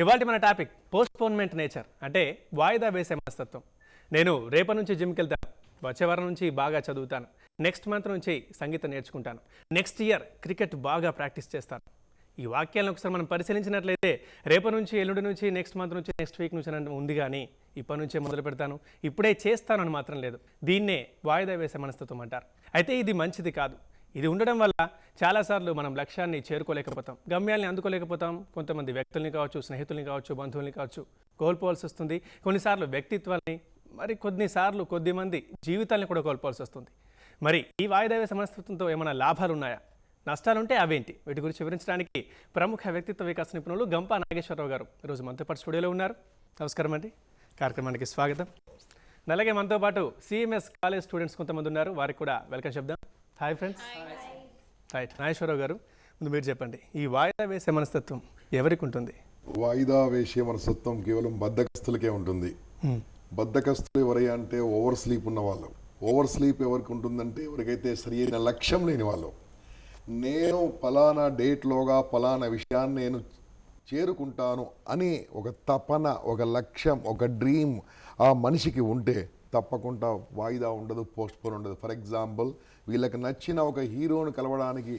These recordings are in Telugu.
ఇవాళ మన టాపిక్ పోస్ట్పోన్మెంట్ నేచర్, అంటే వాయిదా వేసే మనస్తత్వం. నేను రేపటి నుంచి జిమ్కి వెళ్తాను, వచ్చే వారం నుంచి బాగా చదువుతాను, నెక్స్ట్ మంత్ నుంచి సంగీతం నేర్చుకుంటాను, నెక్స్ట్ ఇయర్ క్రికెట్ బాగా ప్రాక్టీస్ చేస్తాను. ఈ వాక్యాలను ఒకసారి మనం పరిశీలించినట్లయితే రేపటి నుంచి, ఎల్లుండి నుంచి, నెక్స్ట్ మంత్ నుంచి, నెక్స్ట్ వీక్ నుంచి అని ఉంది, కానీ ఇప్పటి నుంచే మొదలు పెడతాను, ఇప్పుడే చేస్తానని మాత్రం లేదు. దీన్నే వాయిదా వేసే మనస్తత్వం అంటారు. అయితే ఇది మంచిది కాదు. ఇది ఉండడం వల్ల చాలాసార్లు మనం లక్ష్యాన్ని చేరుకోలేకపోతాం, గమ్యాల్ని అందుకోలేకపోతాం. కొంతమంది వ్యక్తుల్ని కావచ్చు, స్నేహితుల్ని కావచ్చు, బంధువుల్ని కావచ్చు కోల్పోవాల్సి వస్తుంది. కొన్నిసార్లు వ్యక్తిత్వాన్ని, మరి కొన్నిసార్లు కొద్దిమంది జీవితాలను కూడా కోల్పోవాల్సి వస్తుంది. మరి ఈ వాయిదా వేసే మనస్తత్వంతో ఏమైనా లాభాలు ఉన్నాయా, నష్టాలుంటే అవేంటి? వీటి గురించి వివరించడానికి ప్రముఖ వ్యక్తిత్వ వికాస నిపుణులు గంపా నాగేశ్వరరావు గారు ఈరోజు మనతో పాటు స్టూడియోలో ఉన్నారు. నమస్కారం అండి, కార్యక్రమానికి స్వాగతం. అలాగే మనతో పాటు సిఎంఎస్ కాలేజ్ స్టూడెంట్స్ కొంతమంది ఉన్నారు, వారికి కూడా వెల్కమ్ చెప్దాం. Hi friends. రైట్, నాగేశ్వరరావు గారు ముందు మీరు చెప్పండి, ఈ వాయిదా వేసే మనస్తత్వం ఎవరికి ఉంటుంది? వాయిదా వేసే మనస్తత్వం కేవలం బద్ధకస్తులకే ఉంటుంది. బద్ధకస్తులు ఎవరయ్యా అంటే ఓవర్ స్లీప్ ఉన్న వాళ్ళు. ఓవర్ స్లీప్ ఎవరికి ఉంటుందంటే ఎవరికైతే సరైన లక్ష్యం లేని వాళ్ళు. నేను ఫలానా డేట్లోగా ఫలానా విషయాన్ని నేను చేరుకుంటాను అని ఒక తపన, ఒక లక్ష్యం, ఒక డ్రీమ్ ఆ మనిషికి ఉంటే తప్పకుండా వాయిదా ఉండదు, పోస్ట్పోన్ ఉండదు. ఫర్ ఎగ్జాంపుల్, వీళ్ళకి నచ్చిన ఒక హీరోని కలవడానికి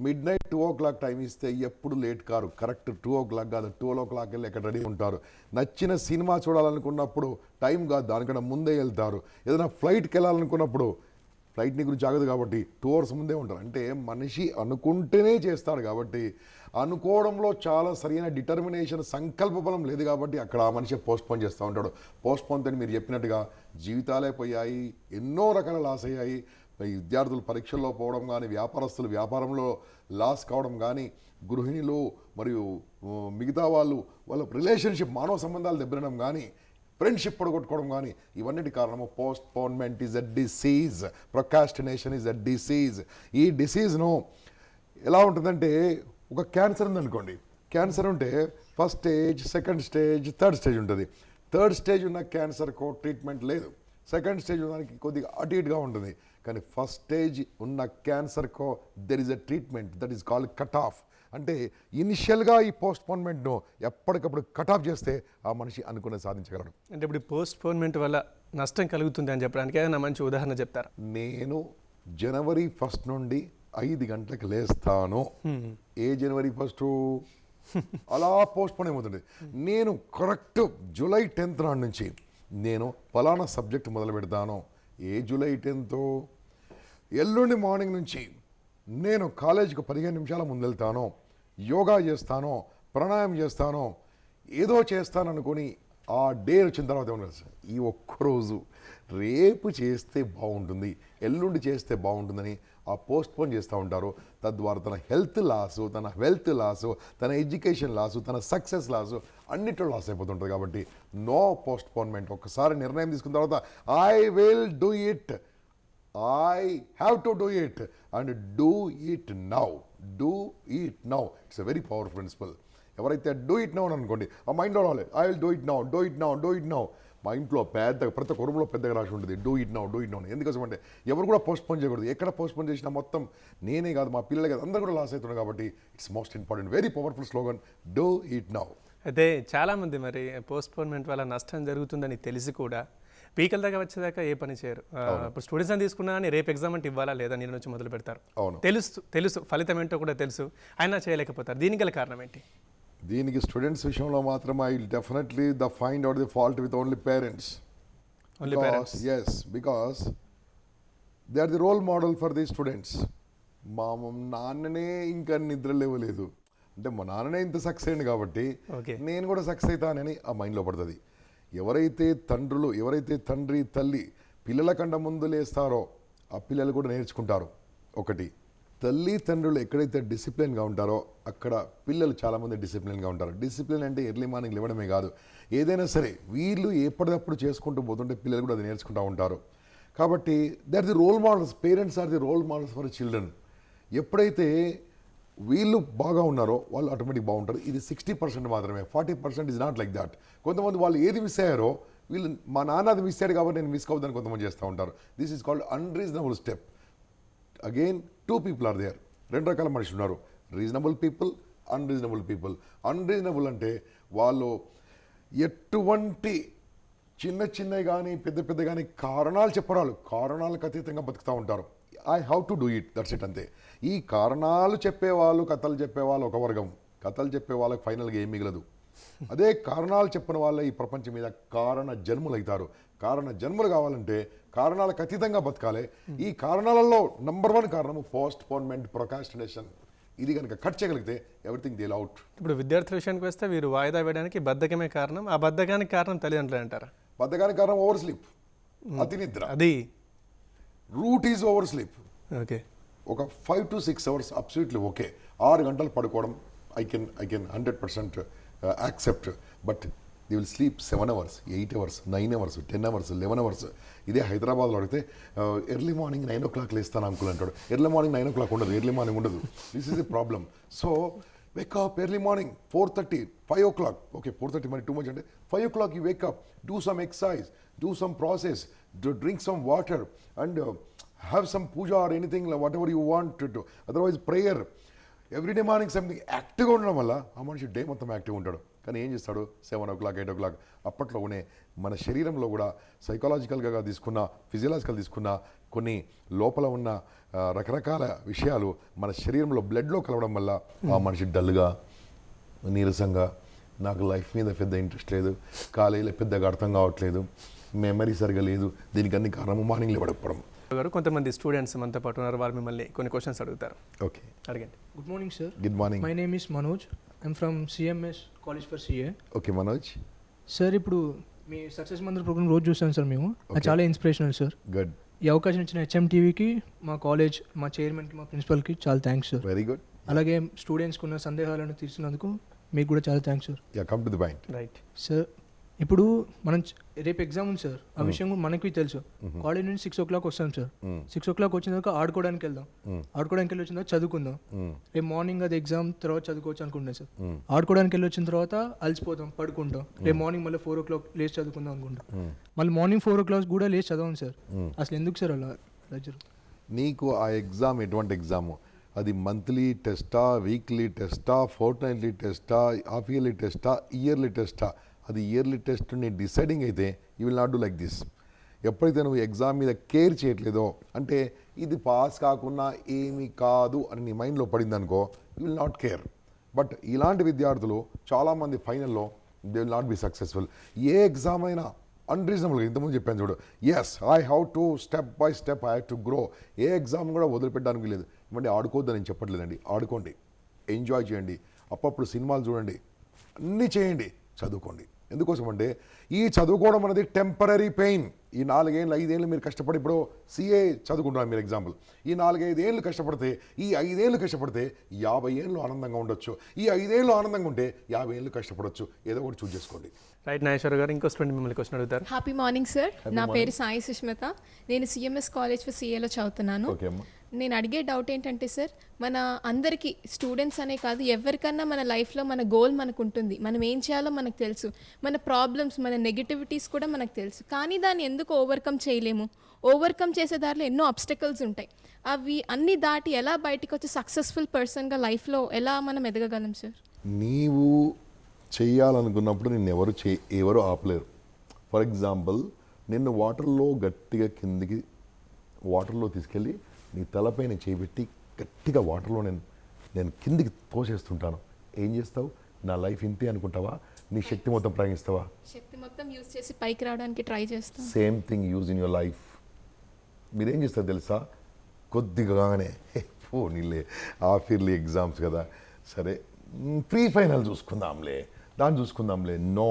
మిడ్-నైట్ 2 o'clock టైం ఇస్తే ఎప్పుడు లేట్ కారు. కరెక్ట్ 2 o'clock కాదు, 12 o'clock వెళ్ళి ఎక్కడ రెడీ ఉంటారు. నచ్చిన సినిమా చూడాలనుకున్నప్పుడు టైం కాదు, దానికన్నా ముందే వెళ్తారు. ఏదైనా ఫ్లైట్కి వెళ్ళాలనుకున్నప్పుడు ఫ్లైట్ని గురించి ఆగదు కాబట్టి 2 hours ముందే ఉంటారు. అంటే మనిషి అనుకుంటేనే చేస్తాడు కాబట్టి, అనుకోవడంలో చాలా సరైన డిటర్మినేషన్, సంకల్ప బలం లేదు కాబట్టి అక్కడ ఆ మనిషి పోస్ట్పోన్ చేస్తూ ఉంటాడు. పోస్ట్పోన్ అని మీరు చెప్పినట్టుగా జీవితాలే పోయాయి, ఎన్నో రకాల లాస్ అయ్యాయి. విద్యార్థులు పరీక్షల్లో పోవడం కానీ, వ్యాపారస్తులు వ్యాపారంలో లాస్ కావడం కానీ, గృహిణులు మరియు మిగతా వాళ్ళ రిలేషన్షిప్, మానవ సంబంధాలు దెబ్బతినడం కానీ, ఫ్రెండ్షిప్ పడగొట్టుకోవడం కానీ, ఇవన్నిటి కారణము postponement is a disease. Procrastination is a disease. ఈ డిసీజ్ను ఎలా ఉంటుందంటే, ఒక క్యాన్సర్ ఉందనుకోండి. క్యాన్సర్ ఉంటే first stage, second stage, third stage ఉంటుంది. థర్డ్ స్టేజ్ ఉన్న క్యాన్సర్కు ట్రీట్మెంట్ లేదు. సెకండ్ స్టేజ్ ఉన్నదానికి కొద్దిగా అటు ఇటుగా ఉంటుంది. కానీ ఫస్ట్ స్టేజ్ ఉన్న క్యాన్సర్కో there is a treatment, that is called cut off. అంటే ఇనిషియల్గా ఈ పోస్ట్పోన్మెంట్ను ఎప్పటికప్పుడు కట్ ఆఫ్ చేస్తే ఆ మనిషి అనుకున్నది సాధించగలడు. అంటే ఇప్పుడు పోస్ట్పోన్మెంట్ వల్ల నష్టం కలుగుతుంది అని చెప్పడానికి ఏదైనా మంచి ఉదాహరణ చెప్తారా? నేను January 1st నుండి 5 గంటలకు లేస్తాను. ఏ January 1st అలా పోస్ట్పోన్ అయిపోతుంది. నేను కరెక్ట్ July 10th నాడు నుంచి నేను ఫలానా సబ్జెక్ట్ మొదలు పెడతాను. ఏ July 10th? ఎల్లుండి మార్నింగ్ నుంచి నేను కాలేజీకి 15 నిమిషాల ముందు వెళ్తాను, యోగా చేస్తాను, ప్రాణాయామం చేస్తాను, ఏదో చేస్తాను అనుకొని ఆ డే వచ్చిన తర్వాత ఏమన్నా, ఈ ఒక్కరోజు రేపు చేస్తే బాగుంటుంది, ఎల్లుండి చేస్తే బాగుంటుందని ఆ పోస్ట్పోన్ చేస్తూ ఉంటారు. తద్వారా తన హెల్త్ లాసు, తన వెల్త్ లాసు, తన ఎడ్యుకేషన్ లాసు, తన సక్సెస్ లాసు అన్నిట్లో లాస్ అయిపోతుంటుంది. కాబట్టి నో పోస్ట్పోన్మెంట్. ఒక్కసారి నిర్ణయం తీసుకున్న తర్వాత I will do it, I have to do it, and do it now. Do it now. It's a very powerful principle. ఎవరైతే డూ ఇట్ నౌ అని అనుకోండి, ఆ మైండ్లో రావాలి, I will do it now, do it now, do it now. మా ఇంట్లో ప్రతి ఒక్క రూమ్లో పెద్దగా రాసి ఉంటుంది do it now, do it now. ఎందుకోసం అంటే ఎవరు కూడా పోస్ట్పోన్ చేయకూడదు. ఎక్కడ పోస్ట్పోన్ చేసినా మొత్తం నేనే కాదు, మా పిల్లలే కాదు, అందరూ కూడా లాస్ అవుతున్నారు. కాబట్టి it's most important, very powerful slogan, do it now. అయితే చాలామంది మరి పోస్ట్పోన్మెంట్ వల్ల నష్టం జరుగుతుందని తెలిసి కూడా పీకల దాకా వచ్చేదాకా ఏ పని చేయరు. ఇప్పుడు స్టూడెంట్స్ అని తీసుకున్నా కానీ రేపు ఎగ్జామ్ అంటే ఇవ్వాలా లేదా నేను నుంచి మొదలు పెడతారు. తెలుసు ఫలితం ఏంటో కూడా తెలుసు, అయినా చేయలేకపోతారు. దీనికి గల కారణం ఏంటి? దీనికి స్టూడెంట్స్ విషయంలో మాత్రం I will definitely find out the fault with only parents. Yes, because they are the role model for the students. మా నాన్ననే ఇంకా నిద్ర లేవలేదు అంటే, మా నాన్ననే ఇంత సక్సెస్ అయింది కాబట్టి నేను కూడా సక్సెస్ అవుతానని ఆ మైండ్లో పడుతుంది. ఎవరైతే తండ్రి తల్లి పిల్లల కంటే ముందు లేస్తారో ఆ పిల్లలు కూడా నేర్చుకుంటారు. ఒకటి, తల్లి తండ్రులు ఎక్కడైతే డిసిప్లిన్గా ఉంటారో అక్కడ పిల్లలు చాలామంది డిసిప్లిన్గా ఉంటారు. డిసిప్లిన్ అంటే ఎర్లీ మార్నింగ్ లేవడమే కాదు, ఏదైనా సరే వీళ్ళు ఎప్పటికప్పుడు చేసుకుంటూ పోతుంటే పిల్లలు కూడా అది నేర్చుకుంటూ ఉంటారు. కాబట్టి they are the role models. Parents are the role models for children. ఎప్పుడైతే వీళ్ళు బాగా ఉన్నారో వాళ్ళు ఆటోమేటిక్ బాగుంటారు. ఇది 60% మాత్రమే, 40% ఇస్ నాట్ లైక్ దాట్. కొంతమంది వాళ్ళు ఏది మిస్ అయ్యారో, వీళ్ళు మా నాన్న అది మిస్ అయ్యాడు కాబట్టి నేను మిస్ అవుతాను కొంతమంది చేస్తూ ఉంటారు. This is called unreasonable step. Again 2 people are there. 2 రకాల మనుషులు ఉన్నారు, reasonable people, unreasonable people. Unreasonable అంటే వాళ్ళు ఎటువంటి చిన్నవి కానీ పెద్ద కానీ కారణాలు చెప్పరాలు, కారణాలకు అతీతంగా బతుకుతూ ఉంటారు. I have to do it, that's it అంతే. ఈ కారణాలు చెప్పేవాళ్ళు, కథలు చెప్పేవాళ్ళు ఒక వర్గం, కథలు చెప్పే వాళ్ళకి ఫైనల్గా ఏం మిగలదు. అదే కారణాలు చెప్పిన వాళ్ళే ఈ ప్రపంచం మీద కారణ జన్ములు అవుతారు. కారణ జన్ములు కావాలంటే కారణాలకు అతీతంగా బతకాలి. ఈ కారణాలలో నంబర్ 1 కారణము పోస్ట్ పోన్మెంట్, ప్రొకాస్టినేషన్. ఇది కనుక కట్ చేయగలిగితే ఎవ్రీథింగ్ దే అవుట్. ఇప్పుడు విద్యార్థుల విషయానికి వస్తే వీరు వాయిదా వేయడానికి బద్ధకమే కారణం. ఆ బద్ధకానికి కారణం తల్లిదండ్రులు అంటారా? బద్ధకానికి కారణం ఓవర్ స్లీప్, అతి నిద్ర. అది root is over sleep. Okay, ఒక 5 to 6 hours అబ్సల్యూట్లీ ఓకే. 6 గంటలు పడుకోవడం I can 100% accept. But they will sleep 7 hours, 8 hours, 9 hours, 10 hours, 11 hours. ఇదే హైదరాబాద్లో అడిగితే ఎర్లీ మార్నింగ్ 9 o'clock లేస్తాను అంకుల్ అంటాడు. ఎర్లీ మార్నింగ్ 9 o'clock ఉండదు, ఎర్లీ మార్నింగ్ ఉండదు. This is a problem. So wake up early morning, 4:30, 5 o'clock. Okay, 4:30 మరి too much అంటే 5 o'clock you wake up, do some exercise, do some process, drink some water and have some puja or anything, whatever you want to do. Otherwise prayer. Everyday morning something యాక్టివ్గా ఉండడం వల్ల ఆ మనిషి డే మొత్తం యాక్టివ్గా ఉంటాడు. కానీ ఏం చేస్తాడు 7 o'clock, 8 o'clock. అప్పట్లోనే మన శరీరంలో కూడా సైకలాజికల్గా తీసుకున్న, ఫిజియలాజికల్ తీసుకున్న కొన్ని లోపల ఉన్న రకరకాల విషయాలు మన శరీరంలో బ్లడ్లో కలవడం వల్ల ఆ మనిషి డల్గా, నీరసంగా, నాకు లైఫ్ మీద పెద్ద ఇంట్రెస్ట్ లేదు, కాలేజీలో పెద్దగా అర్థం కావట్లేదు, మెమరీ సరిగా లేదు, దీనికి అన్ని కారణము మార్నింగ్ లేవడకపోవడం. గారు కొంతమంది స్టూడెంట్స్ మనతో పాటు ఉన్నారు, వారు మిమ్మల్ని కొన్ని క్వశ్చన్స్ అడుగుతారు. ఓకే, అడగండి. Good morning, sir. Good morning. My name is Manoj. I'm from CMS College for CA. Okay Manoj, sir ఇప్పుడు మీ సక్సెస్ మంత్ర ప్రోగ్రామ్ రోజు చూసాను సార్ మేము. అది చాలా ఇన్స్పిరేషనల్ సార్. గుడ్, ఈ అవకాశం ఇచ్చిన HMTVకి, మా కాలేజ్, మా చైర్మన్కి, మా ప్రిన్సిపల్కి చాలా థ్యాంక్స్ సార్. Very good. అలాగే స్టూడెంట్స్కి ఉన్న సందేహాలను తీర్చినందుకు మీకు కూడా చాలా thanks sir. Yeah, come to the point. Right sir ఇప్పుడు మనం రేపు ఎగ్జామ్ ఉంది సార్, ఆ విషయం కూడా మనకి తెలుసు. కాలేజ్ నుంచి 6 o'clock వస్తాం సార్. 6 o'clock వచ్చిన తర్వాత ఆడుకోవడానికి వెళ్దాం. ఆడుకోవడానికి వెళ్ళి వచ్చిన తర్వాత చదువుకుందాం. రేపు మార్నింగ్ అది ఎగ్జామ్ తర్వాత చదువుకోవచ్చు అనుకుంటాం సార్. ఆడుకోవడానికి వెళ్ళి వచ్చిన తర్వాత అలసిపోతాం, పడుకుంటాం. రేపు మార్నింగ్ మళ్ళీ 4 o'clock లేచి చదువుకుందాం అనుకుంటాం. మళ్ళీ మార్నింగ్ 4 o'clock కూడా లేచి చదవం సార్. అసలు ఎందుకు సార్ అలా జరుగుతుంది? నీకు ఆ ఎగ్జామ్ ఎటువంటి ఎగ్జాము? అది మంత్లీ టెస్టా, వీక్లీ టెస్టా, ఫోర్ట్నైట్లీ టెస్టా, హాఫ్ ఇయర్లీ టెస్టా, ఇయర్లీ టెస్టా? అది ఇయర్లీ టెస్ట్ నీ డిసైడింగ్ అయితే you will not do like this. ఎప్పుడైతే నువ్వు ఎగ్జామ్ మీద కేర్ చేయట్లేదో, అంటే ఇది పాస్ కాకుండా ఏమీ కాదు అని నీ మైండ్లో పడిందనుకో, you will not care. But ఇలాంటి విద్యార్థులు చాలామంది ఫైనల్లో they will not be successful. ఏ ఎగ్జామ్ అయినా అన్రీజనబుల్గా, ఇంతకుముందు చెప్పాను చూడు, yes I have to step by step I have to grow. ఏ ఎగ్జామ్ కూడా వదిలిపెట్టడానికి లేదు. ఇవ్వండి, ఆడుకోవద్దని నేను చెప్పట్లేదండి, ఆడుకోండి, ఎంజాయ్ చేయండి, అప్పుడప్పుడు సినిమాలు చూడండి, అన్నీ చేయండి, చదువుకోండి. ఎందుకోసం అంటే ఈ చదువుకోవడం అనేది టెంపరీ పెయిన్. ఈ 4 ఏళ్ళు 5 ఏళ్ళు మీరు కష్టపడి, ఇప్పుడు CA చదువుకుంటున్నారు మీరు ఎగ్జాంపుల్, ఈ 4-5 ఏళ్ళు కష్టపడితే, ఈ 5 ఏళ్ళు కష్టపడితే 50 ఏళ్ళు ఆనందంగా ఉండొచ్చు. ఈ 5 ఏళ్ళు ఆనందంగా ఉంటే 50 ఏళ్ళు కష్టపడొచ్చు. ఏదో ఒకటి చూస్ చేసుకోండి. రైట్, నాగేశ్వర గారు ఇంకో స్టూడెంట్ మిమ్మల్ని క్వశ్చన్ అడుగుతారు. హ్యాపీ మార్నింగ్ సార్, నా పేరు సాయి సుష్మిత. నేను CMS కాలేజ్ ఫర్ CAలో చదువుతున్నాను. ఓకే అమ్మా. నేను అడిగే డౌట్ ఏంటంటే సార్, మన అందరికీ స్టూడెంట్స్ అనే కాదు, ఎవరికన్నా మన లైఫ్లో మన గోల్ మనకు ఉంటుంది, మనం ఏం చేయాలో మనకు తెలుసు, మన ప్రాబ్లమ్స్, మన నెగిటివిటీస్ కూడా మనకు తెలుసు. కానీ దాన్ని ఎందుకు ఓవర్కమ్ చేయలేము? ఓవర్కమ్ చేసే దారిలో ఎన్నో అబ్స్టకల్స్ ఉంటాయి. అవి అన్ని దాటి ఎలా బయటకు వచ్చి సక్సెస్ఫుల్ పర్సన్గా లైఫ్లో ఎలా మనం ఎదగగలం సార్? నీవు చెయ్యాలనుకున్నప్పుడు నిన్ను ఎవరు ఆపలేరు. ఫర్ ఎగ్జాంపుల్, నిన్ను వాటర్లో గట్టిగా కిందికి వాటర్లో తీసుకెళ్ళి నీ తలపైన చేపెట్టి గట్టిగా వాటర్లో నేను కిందికి తోసేస్తుంటాను. ఏం చేస్తావు? నా లైఫ్ ఇంతే అనుకుంటావా? నీ శక్తి మొత్తం ప్రయోగిస్తావా? శక్తి మొత్తం యూజ్ చేసి పైకి రావడానికి ట్రై చేస్తాం. Same thing use in your life. మీరేం చేస్తారు తెలుసా? కొద్దిగానే నీళ్ళే హాఫ్ ఇయర్లీ ఎగ్జామ్స్ కదా, సరే ప్రీ ఫైనల్ చూసుకుందాంలే, దాన్ని చూసుకుందాంలే. No,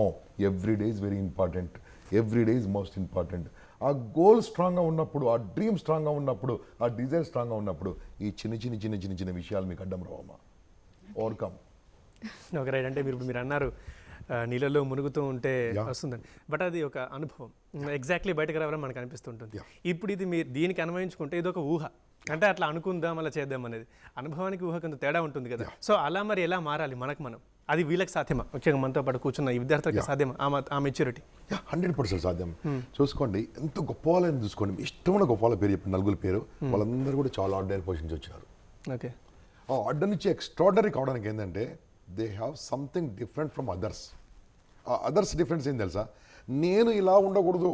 every day is very important. Every day is most important. ఆ గోల్ స్ట్రాంగ్గా ఉన్నప్పుడు, ఆ డ్రీమ్ స్ట్రాంగ్గా ఉన్నప్పుడు, ఆ డిజైర్ స్ట్రాంగ్గా ఉన్నప్పుడు ఈ చిన్న విషయాలు మీకు అడ్డం రావమ్మా. ఓవర్కమ్. Okay, right. అంటే మీరు అన్నారు నీళ్ళలో మునుగుతూ ఉంటే వస్తుందని, బట్ అది ఒక అనుభవం. ఎగ్జాక్ట్లీ బయటకు రావాలని మనకు అనిపిస్తుంటుంది. ఇప్పుడు ఇది మీరు దీనికి అన్వయించుకుంటే ఇది ఒక ఊహ, అంటే అట్లా అనుకుందాం, అలా చేద్దాం అనేది. అనుభవానికి ఊహ కొంత తేడా ఉంటుంది కదా. సో అలా మరి ఎలా మారాలి మనకు మనం? అది వీళ్ళకి సాధ్యమా? ముఖ్యంగా మనతో పాటు కూర్చున్న ఈ విద్యార్థులకి సాధ్యమా ఆ మెచ్యూరిటీ? 100% సాధ్యం. చూసుకోండి, ఎంత గొప్ప వాళ్ళని చూసుకోండి. ఇష్టమైన గొప్ప వాళ్ళ పేరు చెప్పండి, నలుగురు పేరు. వాళ్ళందరూ కూడా చాలా ఆర్డినరీ పొజిషన్స్ వచ్చినారు. ఓకే, ఆ ఆర్డర్ నుంచి ఎక్స్ట్రాడనరీ కావడానికి ఏంటంటే they have something different from others. ఆ అదర్స్ డిఫరెన్స్ ఏం తెలుసా, నేను ఇలా ఉండకూడదు,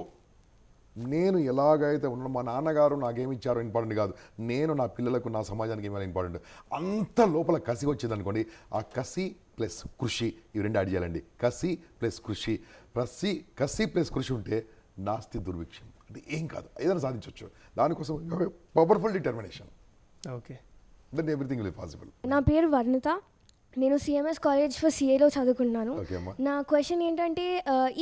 నేను ఎలాగైతే ఉన్న మా నాన్నగారు నాకేమి ఇచ్చారో ఇంపార్టెంట్ కాదు, నేను నా పిల్లలకు నా సమాజానికి ఏమైనా ఇంపార్టెంట్. అంత లోపల కసి వచ్చింది అనుకోండి, ఆ కసి ప్లస్ కృషి ఇవి రెండు యాడ్ చేయాలండి. కసి ప్లస్ కృషి, కసి ప్లస్ కృషి ఉంటే నాస్తి దుర్భిక్షం, అంటే ఏం కాదు, ఏదైనా సాధించవచ్చు. దానికోసం powerful determination, okay. Then everything will possible. నా పేరు వర్ణిత, నేను సిఎంఎస్ కాలేజ్ ఫర్ సిఏలో చదువుకుంటున్నాను. ఓకే అమ్మా. నా క్వశ్చన్ ఏంటంటే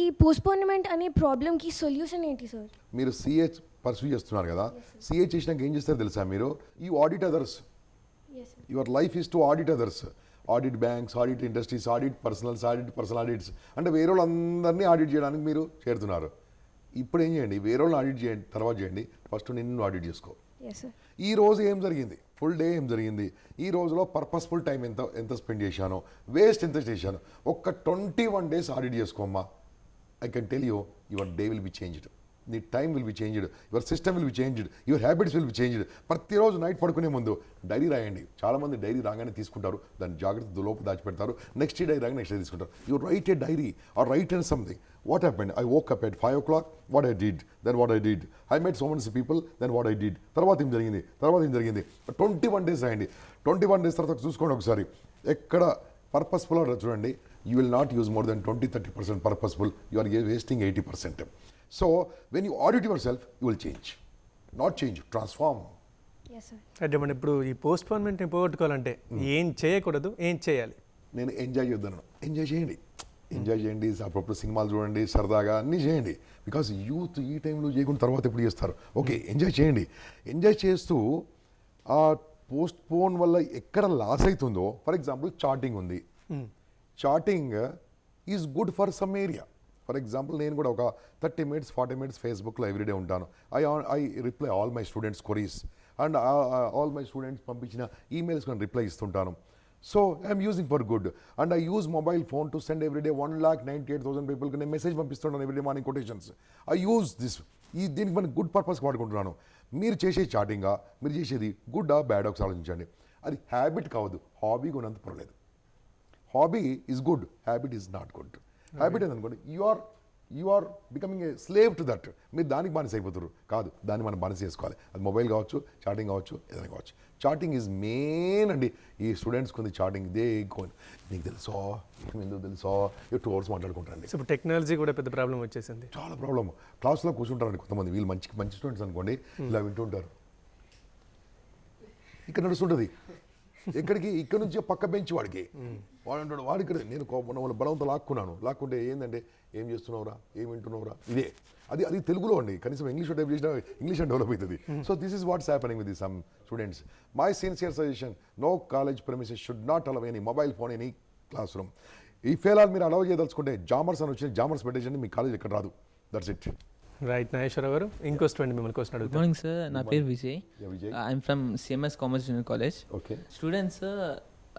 ఈ పోస్ట్పోన్మెంట్ అనే ప్రాబ్లమ్కి సొల్యూషన్ ఏంటి సార్? మీరు సిఏ పర్సూ చేస్తున్నారు కదా, సిఏ చేసినాక ఏం చేస్తారో తెలుసా మీరు? You audit others. Your life is to audit others. Audit banks, audit industries, audit personals, audit personal audits, అంటే వేరే వాళ్ళందరినీ ఆడిట్ చేయడానికి మీరు చేరుతున్నారు. ఇప్పుడు ఏం చేయండి, వేరే వాళ్ళని ఆడిట్ చేయండి, తర్వాత చేయండి, ఫస్ట్ నిన్ను ఆడిట్ చేసుకో. Yes sir. ఈ రోజు ఏం జరిగింది, ఫుల్ డే ఏం జరిగింది, ఈ రోజులో పర్పస్ఫుల్ టైం ఎంత స్పెండ్ చేశాను, వేస్ట్ ఎంత చేశాను, ఒక్క 21 days ఆడిట్ చేసుకోమ్మా. I can tell you your day will be changed, నీ time will be changed, your system will be changed, your habits will be changed. ప్రతిరోజు నైట్ పడుకునే ముందు డైరీ రాయండి. చాలామంది డైరీ రాగానే తీసుకుంటారు, దాన్ని జాగ్రత్త లోపు దాచిపెడతారు, నెక్స్ట్ డైరీ రాగానే నెక్స్ట్ డే తీసుకుంటారు. You write a diary or write and something. What happened? I woke up at 5 o'clock, what I did, then what I did. I met so many people, then what I did. తర్వాత ఏం జరిగింది, 21 days రాయండి. 21 days తర్వాత చూసుకోండి ఒకసారి, ఎక్కడ పర్పస్ఫుల్ చూడండి. You will not use more than 20-30% purposeful, you are wasting 80%. So when you audit yourself you will change, not change, transform. Yes sir. అంటే మనం ఇప్పుడు ఈ పోస్ట్పోన్మెంట్ని పోగొట్టుకోవాలంటే ఏం చేయకూడదు, ఏం చేయాలి? నేను ఎంజాయ్ చేద్దాను, ఎంజాయ్ చేయండి, అప్పుడప్పుడు సినిమాలు చూడండి, సరదాగా అన్నీ చేయండి. బికాస్ యూత్ ఈ టైంలో చేయకుండా తర్వాత ఎప్పుడు చేస్తారు. ఓకే, ఎంజాయ్ చేయండి. ఎంజాయ్ చేస్తూ ఆ పోస్ట్ పోన్ వల్ల ఎక్కడ లాస్ అవుతుందో, ఫర్ ఎగ్జాంపుల్ చాటింగ్ ఉంది, chatting is good for some area. For example నేను కూడా ఒక 30 minutes 40 minutes ఫేస్బుక్లో ఎవ్రీడే ఉంటాను. I reply all my students queries and all my students పంపించిన ఈమెయిల్స్ నేను reply ఇస్తుంటాను. So I am using for good, and I use mobile phone to send every day 1,98,000 people కి నేను మెసేజ్ పంపిస్తున్నాను every day morning quotations. I use this. దీనికి మనం గుడ్ పర్పస్ వాడుకుంటున్నాను. మీరు చేసే చాటింగా, మీరు చేసేది గుడ్డా బ్యాడ్ ఒకసారి ఆలోచించండి. అది హ్యాబిట్ కావద్దు, హాబీ కొనంత పర్లేదు. Hobby is good, habit is not good. Habit ఏందనుకోండి, you are becoming a slave to that. మీరు దానికి బానిస అయిపోతారు. కాదు, దాన్ని మనం బానిస చేసుకోవాలి. అది మొబైల్ కావచ్చు, చాటింగ్ కావచ్చు, ఏదైనా కావచ్చు. చాటింగ్ ఈజ్ మెయిన్ అండి. ఈ స్టూడెంట్స్కి ఉంది చాటింగ్, దే గోన్, నీకు తెలుసో ఎందుకు తెలుసో 2 hours మాట్లాడుకుంటారండి. ఇప్పుడు టెక్నాలజీ కూడా పెద్ద ప్రాబ్లం వచ్చేసింది, చాలా ప్రాబ్లమ్. క్లాస్లో కూర్చుంటారండి కొంతమంది, వీళ్ళు మంచి స్టూడెంట్స్ అనుకోండి, ఇలా వింటుంటారు, ఇక్కడ నడుస్తుంటుంది. ఎక్కడికి, ఇక్కడ నుంచి పక్క బెంచ్ వాడికి, వాడు అంటాడు, వాడు ఇక్కడ, నేను వాళ్ళ బలంతో లాక్కుంటే ఏంటంటే, ఏం చేస్తున్నావురా, ఏం వింటున్నావురా, ఇదే. అది తెలుగులో అండి, కనీసం ఇంగ్లీష్ టైప్ చేసినా ఇంగ్లీష్ డెవలప్ అవుతుంది. So this is what's happening with some students. My sincere suggestion, no college premises should not allow any mobile phone any classroom. ఈ ఫెయిల్ మీరు అలవ్ చేయదలుచుకుంటే జామర్స్ అని వచ్చిన జామర్స్ పెట్టేసండి, మీ కాలేజ్ ఎక్కడ రాదు. That's it. రైట్. నాగేశ్వరరావు గారు, ఇంకో స్టూడెంట్ మిమ్మల్ని క్వశ్చన్ గుడ్ అడుగుతాను. మార్నింగ్ సార్, నా పేరు Vijay. Vijay. I'm from CMS commerce junior college. Okay. Students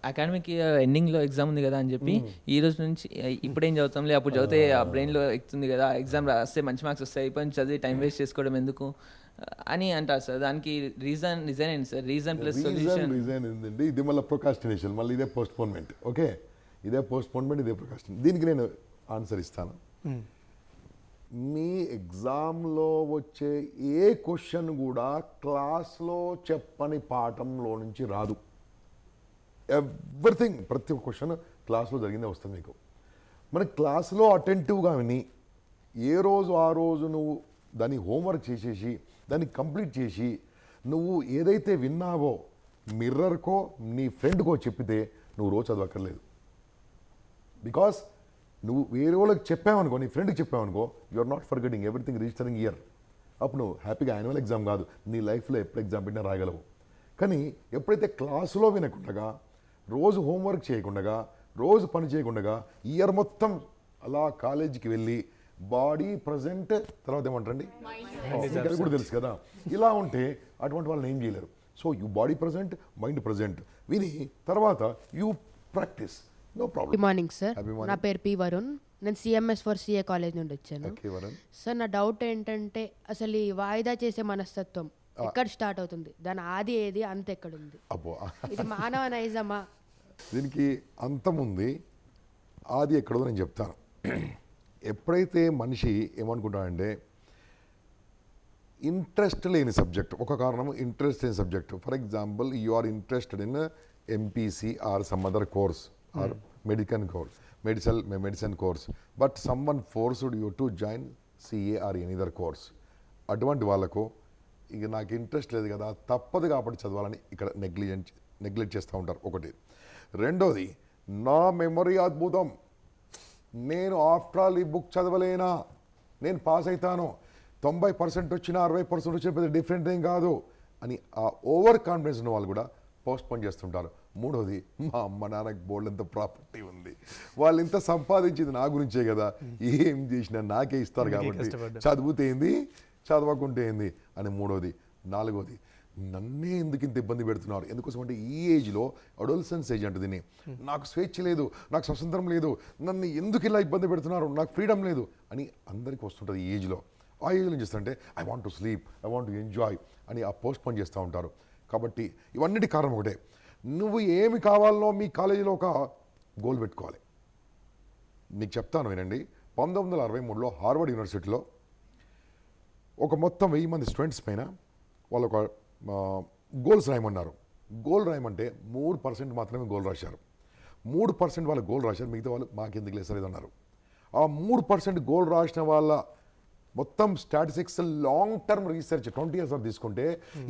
academic ఎండింగ్లో ఎగ్జామ్ ఉంది కదా అని చెప్పి ఈ రోజు నుంచి ఇప్పుడేం చదువుతాంలే, అప్పుడు చదివితే ఆ బ్రెయిన్లో ఎక్కుతుంది కదా, ఎగ్జామ్ రాస్తే మంచి మార్క్స్ వస్తాయి, ఇప్పుడు చదివి టైం వేస్ట్ చేసుకోవడం ఎందుకు అని అంటారు సార్. దానికి రీజన్ ఏంటి sir? Reason plus solution. Reason ఏంటంటే, ఇది మళ్ళీ ప్రొకాస్టినేషన్, మళ్ళీ ఇదే పోస్ట్పోన్మెంట్. ఓకే, ఇదే పోస్ట్పోన్మెంట్, ఇదే ప్రొకాస్టినేషన్. దీనికి నేను ఆన్సర్ ఇస్తాను. మీ ఎగ్జామ్లో వచ్చే ఏ క్వశ్చన్ కూడా క్లాస్లో చెప్పని పాఠంలో నుంచి రాదు. ఎవ్రీథింగ్, ప్రతి ఒక్క క్వశ్చన్ క్లాస్లో జరిగిందే వస్తుంది మీకు. మన క్లాస్లో అటెంటివ్గా విని ఏ రోజు ఆ రోజు నువ్వు దాన్ని హోంవర్క్ చేసేసి దాన్ని కంప్లీట్ చేసి నువ్వు ఏదైతే విన్నావో మిర్రర్కో నీ ఫ్రెండ్కో చెప్పితే నువ్వు రోజు చదవక్కర్లేదు. బికాస్ నువ్వు వేరే వాళ్ళకి చెప్పావనుకో, నీ ఫ్రెండ్కి చెప్పావనుకో, you are not forgetting everything registering year. అప్పుడు నువ్వు హ్యాపీగా యాన్యువల్ ఎగ్జామ్ కాదు, నీ లైఫ్లో ఎప్పుడు ఎగ్జామ్ పెట్టినా రాయగలవు. కానీ ఎప్పుడైతే క్లాసులో వినకుండా, రోజు హోంవర్క్ చేయకుండా, రోజు పని చేయకుండా, ఇయర్ మొత్తం అలా కాలేజీకి వెళ్ళి బాడీ ప్రజెంట్, తర్వాత ఏమంటారండి, అది కూడా తెలుసు కదా, ఇలా ఉంటే అటువంటి వాళ్ళని ఏం చేయలేరు. So you body present, mind present విని తర్వాత you practice. No problem. Good morning sir, నా పేరు పి వరుణ్, నేను సిఎంఎస్ ఫర్ సిఏ కాలేజ్ నుండి వచ్చాను. సార్, నా డౌట్ ఏంటంటే, అసలు ఈ వాయిదా చేసే మనస్తత్వం ఎక్కడ స్టార్ట్ అవుతుంది, దాని ఆది ఏది, అంత ఎక్కడుంది, అబ్బో ఇది మానవ నైజమా? దీనికి అంతం ఉంది, ఆది ఎక్కడో నేను చెప్తాను. ఎప్పుడైతే మనిషి ఏమనుకుంటాడంటే ఇంట్రెస్ట్ లేని సబ్జెక్ట్, ఒక కారణం ఇంట్రెస్ట్ లేని subject. For example, you are interested in MPC or some other course or medicine course, but someone forced you to join CA or any other course. అటువంటి వాళ్ళకు ఇక నాకు ఇంట్రెస్ట్ లేదు కదా, తప్పదు కాబట్టి చదవాలని ఇక్కడ నెగ్లెక్ట్ చేస్తూ ఉంటారు. ఒకటి. రెండోది, నా మెమరీ అద్భుతం, నేను ఆఫ్టర్ ఆల్ ఈ బుక్ చదవలేనా, నేను పాస్ అవుతాను, 90% వచ్చినా 60% వచ్చినా పెద్ద డిఫరెంట్ ఏం కాదు అని ఆ ఓవర్ కాన్ఫిడెన్స్ ఉన్న వాళ్ళు కూడా పోస్ట్పోన్ చేస్తుంటారు. మూడోది, మా అమ్మ నాన్నకి బోల్డ్ అంత ప్రాపర్టీ ఉంది, వాళ్ళు ఇంత సంపాదించింది నా గురించే కదా, ఏం చేసినా నాకే ఇస్తారు కాబట్టి చదివితే ఏంది చదవకుంటే ఏంది అని మూడోది. నాలుగోది, నన్నే ఎందుకు ఇంత ఇబ్బంది పెడుతున్నారు, ఎందుకోసం అంటే ఈ ఏజ్లో అడోలసెన్స్ ఏజ్ అంటే దీన్ని, నాకు స్వేచ్ఛ లేదు, నాకు స్వతంత్రం లేదు, నన్ను ఎందుకు ఇలా ఇబ్బంది పెడుతున్నారు, నాకు ఫ్రీడమ్ లేదు అని అందరికీ వస్తుంటుంది ఈ ఏజ్లో. ఆ ఏజ్లో ఏం చేస్తారంటే I want to sleep, I want to enjoy అని ఆ పోస్ట్పోన్ చేస్తూ ఉంటారు. కాబట్టి ఇవన్నిటి కారణం ఒకటే, నువ్వు ఏమి కావాలనో మీ కాలేజీలో ఒక గోల్ పెట్టుకోవాలి. నీకు చెప్తాను వినండి. 1963లో హార్వర్డ్ యూనివర్సిటీలో ఒక మొత్తం 1000 మంది స్టూడెంట్స్ పైన వాళ్ళు ఒక గోల్స్ రాయమన్నారు. గోల్ రాయమంటే 3% మాత్రమే గోల్ రాశారు. 3% వాళ్ళు గోల్ రాశారు, మిగతా వాళ్ళు మాకెందుకు లేదు అన్నారు. ఆ 3% గోల్ రాసిన వాళ్ళ మొత్తం statistics long term research 20 years తీసుకుంటే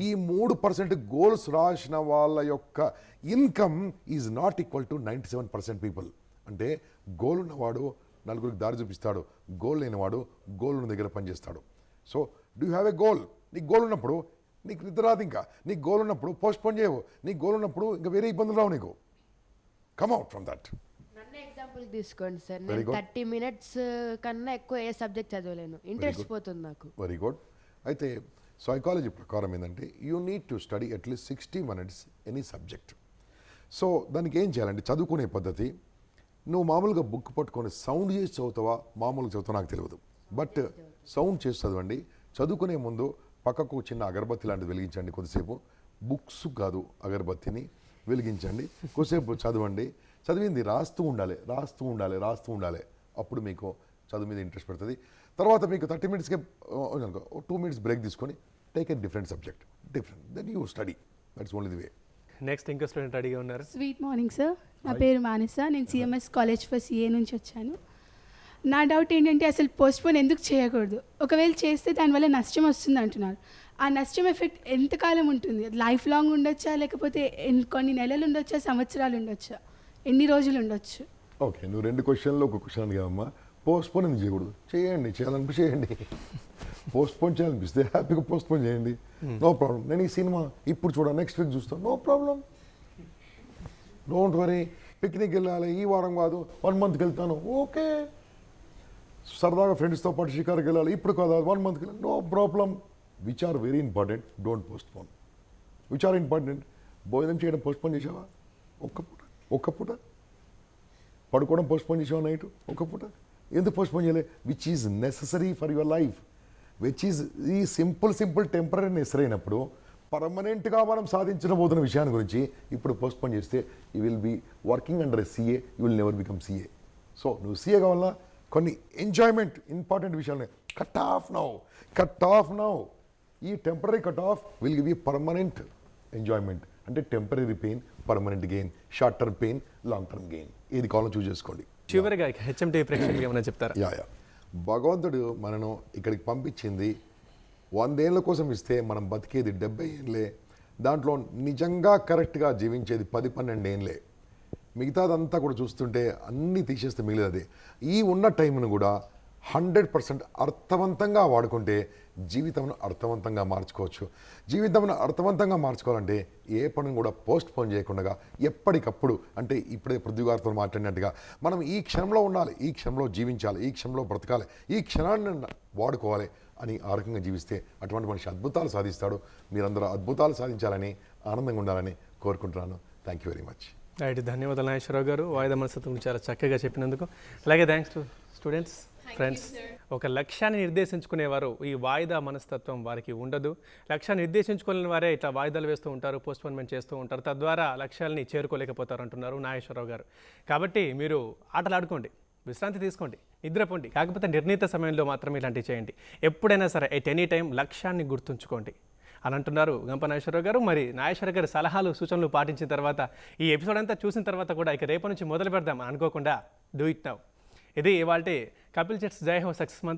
ఈ 3% గోల్స్ రాసిన వాళ్ళ యొక్క income is not equal to 97% people. అంటే గోల్ ఉన్నవాడు నలుగురికి దారి చూపిస్తాడు, గోల్ లేనివాడు గోల్ ఉన్న దగ్గర పనిచేస్తాడు. So do have a goal. నీకు గోల్ ఉన్నప్పుడు నీకు నిద్ర రాదు, ఇంకా నీకు గోల్ ఉన్నప్పుడు పోస్ట్పోన్ చేయవు, నీకు గోల్ ఉన్నప్పుడు ఇంకా వేరే ఇబ్బందులు రావు నీకు. Come out from that. నన్ను ఎగ్జాంపుల్ తీసుకోండి సార్, నేను 30 minutes కన్నా ఎక్కువ ఏ సబ్జెక్ట్ చదవలేను, ఇంట్రెస్ట్ పోతుంది నాకు. Very good. అయితే సైకాలజీ ప్రకారం ఏంటంటే you need to study at least 60 minutes any subject. So దానికి ఏం చేయాలంటే చదువుకునే పద్ధతి, నువ్వు మామూలుగా బుక్ పట్టుకొని సౌండ్ చేసి చదువుతావా మామూలుగా చదువుతావా నాకు తెలియదు, బట్ సౌండ్ చేసి చదవండి. చదువుకునే ముందు పక్కకు చిన్న అగరబత్తి లాంటిది వెలిగించండి కొద్దిసేపు. బుక్స్ కాదు, అగరబత్తిని వెలిగించండి, కొద్దిసేపు చదవండి. చదివింది రాస్తూ ఉండాలి. అప్పుడు మీకు చదువు మీద ఇంట్రెస్ట్ పెడుతుంది. తర్వాత మీకు 30 minutesకే 2 minutes బ్రేక్ తీసుకొని take a different subject, then you study. That's only the way. Next ఇంకో స్టూడెంట్ అడిగి ఉన్నారు. స్వీట్ మార్నింగ్ సార్, నా పేరు మానస, నేను సిఎంఎస్ కాలేజ్ ఫర్ సిఏ నుంచి వచ్చాను. నా డౌట్ ఏంటంటే అసలు పోస్ట్పోన్ ఎందుకు చేయకూడదు, ఒకవేళ చేస్తే దానివల్ల నష్టం వస్తుంది అంటున్నారు. ఆ నష్టం ఎఫెక్ట్ ఎంతకాలం ఉంటుంది, లైఫ్ లాంగ్ ఉండొచ్చా, లేకపోతే కొన్ని నెలలు ఉండొచ్చా, సంవత్సరాలు ఉండొచ్చా, ఎన్ని రోజులు ఉండొచ్చు? ఓకే, నువ్వు 2 questionలో ఒక క్వశ్చన్ అడిగావమ్మా. పోస్ట్పోన్ ఎందుకు చేయకూడదు, చేయాలనిపిస్తే చేయండి. పోస్ట్పోన్ చేయాలనిపిస్తే హ్యాపీగా పోస్ట్పోన్ చేయండి, నో ప్రాబ్లం. నేను ఈ సినిమా ఇప్పుడు నెక్స్ట్ వీక్ చూస్తాను, no problem, don't worry. Picnic వెళ్ళాలి, ఈ వారం కాదు 1 monthకి వెళ్తాను, ఓకే. సరదాగా ఫ్రెండ్స్తో పాటు షికార్కి వెళ్ళాలి, ఇప్పుడు కాదు 1 monthకి వెళ్ళాలి, no problem. Which are very important, don't postpone. Which are important, భోజనం చేయడం పోస్ట్పోన్ చేసావా ఒక్క పూట, పడుకోవడం పోస్ట్పోన్ చేసావా నైట్ ఒక్క పూట, ఎందుకు పోస్ట్పోన్ చేయలే? Which is necessary for your life, which is ఈ సింపుల్ టెంపరీ నెసరీ అయినప్పుడు పర్మనెంట్గా మనం సాధించబోతున్న విషయాన్ని గురించి ఇప్పుడు పోస్ట్పోన్ చేస్తే you will be working under a CA, you will never become CA. So నువ్వు సిఏ కావాలా, కొన్ని ఎంజాయ్మెంట్ ఇంపార్టెంట్ విషయాలు కట్ ఆఫ్ నౌ. ఈ temporary cut off will give you permanent enjoyment. అంటే temporary pain, permanent gain, short term pain, long term gain, ఏది కావాలో చూస్ చేసుకోండి. చివరిగా హెచ్ఎంటీ ప్రేక్షకులకు ఏమైనా చెప్తారా? యా భగవంతుడు మనను ఇక్కడికి పంపించింది 100 ఏళ్ళ కోసం ఇస్తే మనం బతికేది 70 ఏళ్ళే. దాంట్లో నిజంగా కరెక్ట్గా జీవించేది 10-12 ఏళ్ళే. మిగతాదంతా కూడా చూస్తుంటే అన్నీ తీసేస్తే మిగిలినది. ఈ ఉన్న టైంను కూడా 100% అర్థవంతంగా వాడుకుంటే జీవితంను అర్థవంతంగా మార్చుకోవచ్చు. జీవితంను అర్థవంతంగా మార్చుకోవాలంటే ఏ పనిని కూడా పోస్ట్ పోన్ చేయకుండా ఎప్పటికప్పుడు, అంటే ఇప్పుడే పృథ్వీ గారితో మాట్లాడినట్టుగా మనం ఈ క్షణంలో ఉండాలి, ఈ క్షణంలో జీవించాలి, ఈ క్షణంలో బ్రతకాలి, ఈ క్షణాన్ని వాడుకోవాలి అని ఆ రకంగా జీవిస్తే అటువంటి మనిషి అద్భుతాలు సాధిస్తాడు. మీరందరూ అద్భుతాలు సాధించాలని, ఆనందంగా ఉండాలని కోరుకుంటున్నాను. Thank you very much. Right, ధన్యవాదాలు నాగేశ్వరరావు గారు, వాయిదా మనస్తత్వం చాలా చక్కగా చెప్పినందుకు. అలాగే థ్యాంక్స్ టు స్టూడెంట్స్. ఫ్రెండ్స్, ఒక లక్ష్యాన్ని నిర్దేశించుకునేవారు ఈ వాయిదా మనస్తత్వం వారికి ఉండదు. లక్ష్యాన్ని నిర్దేశించుకోలేని వారే ఇట్లా వాయిదాలు వేస్తూ ఉంటారు, పోస్ట్పోన్మెంట్ చేస్తూ ఉంటారు, తద్వారా లక్ష్యాలని చేరుకోలేకపోతారు అంటున్నారు నాగేశ్వరరావు గారు. కాబట్టి మీరు ఆటలాడుకోండి, విశ్రాంతి తీసుకోండి, నిద్రపోండి, కాకపోతే నిర్ణీత సమయంలో మాత్రమే ఇలాంటివి చేయండి. ఎప్పుడైనా సరే ఎట్ ఎనీ టైం లక్ష్యాన్ని గుర్తుంచుకోండి అని అంటున్నారు గంప నాగేశ్వరరావు గారు. మరి నాగేశ్వర గారి సలహాలు సూచనలు పాటించిన తర్వాత, ఈ ఎపిసోడ్ అంతా చూసిన తర్వాత కూడా ఇక రేపటి నుంచి మొదలు పెడదాం అనుకోకుండా డూ ఇట్ నౌ. ఇది ఇవాల్టి కపిల్ జట్స్ జై హో సక్సెస్ మంత్రం.